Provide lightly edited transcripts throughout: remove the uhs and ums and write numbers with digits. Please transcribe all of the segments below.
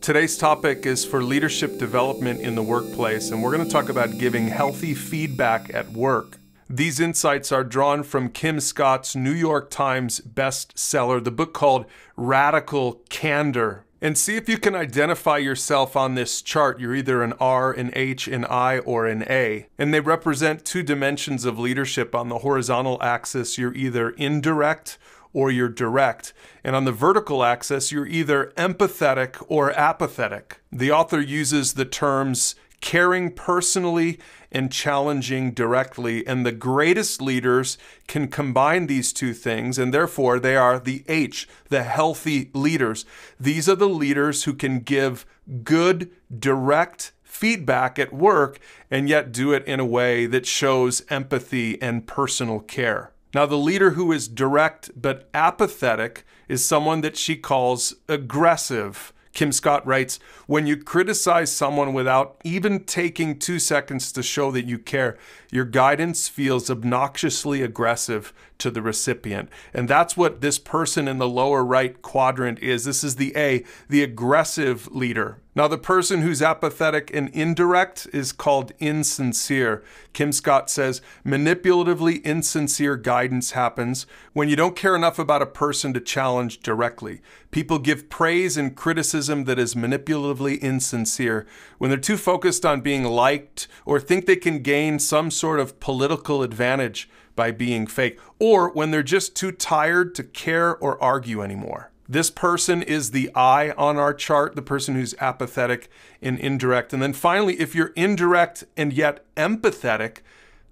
Today's topic is for leadership development in the workplace, and we're going to talk about giving healthy feedback at work. These insights are drawn from Kim Scott's New York Times bestseller, the book called Radical Candor. And see if you can identify yourself on this chart. You're either an R, an H, an I, or an A. And they represent two dimensions of leadership. On the horizontal axis, you're either indirect or you're direct. And on the vertical axis, you're either empathetic or apathetic. The author uses the terms caring personally and challenging directly. And the greatest leaders can combine these two things, and therefore they are the H, the healthy leaders. These are the leaders who can give good, direct feedback at work and yet do it in a way that shows empathy and personal care. Now, the leader who is direct but apathetic is someone that she calls aggressive. Kim Scott writes, when you criticize someone without even taking 2 seconds to show that you care, your guidance feels obnoxiously aggressive to the recipient. And that's what this person in the lower right quadrant is. This is the A, the aggressive leader. Now, the person who's apathetic and indirect is called insincere. Kim Scott says, manipulatively insincere guidance happens when you don't care enough about a person to challenge directly. People give praise and criticism that is manipulatively insincere when they're too focused on being liked or think they can gain some sort of political advantage by being fake, or when they're just too tired to care or argue anymore. This person is the I on our chart, the person who's apathetic and indirect. And then finally, if you're indirect and yet empathetic,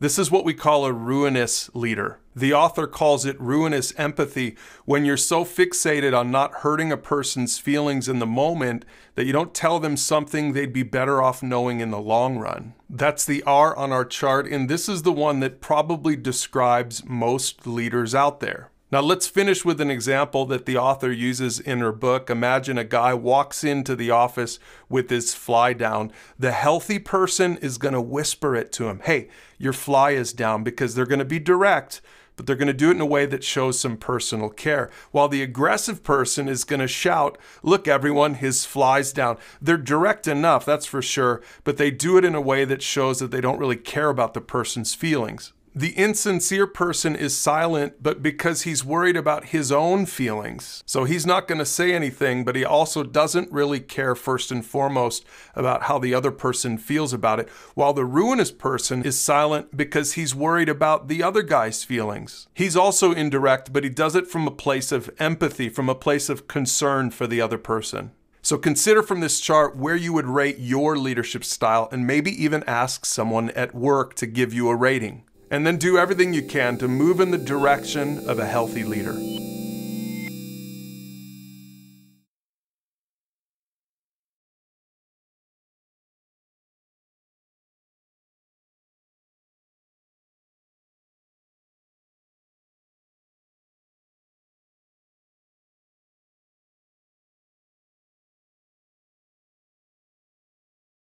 this is what we call a ruinous leader. The author calls it ruinous empathy when you're so fixated on not hurting a person's feelings in the moment that you don't tell them something they'd be better off knowing in the long run. That's the R on our chart, and this is the one that probably describes most leaders out there. Now let's finish with an example that the author uses in her book. Imagine a guy walks into the office with his fly down. The healthy person is going to whisper it to him. Hey, your fly is down, because they're going to be direct, but they're going to do it in a way that shows some personal care. While the aggressive person is going to shout, look everyone, his fly's down. They're direct enough, that's for sure, but they do it in a way that shows that they don't really care about the person's feelings. The insincere person is silent, but because he's worried about his own feelings. So he's not going to say anything, but he also doesn't really care first and foremost about how the other person feels about it. While the ruinous person is silent because he's worried about the other guy's feelings. He's also indirect, but he does it from a place of empathy, from a place of concern for the other person. So consider from this chart where you would rate your leadership style, and maybe even ask someone at work to give you a rating. And then do everything you can to move in the direction of a healthy leader.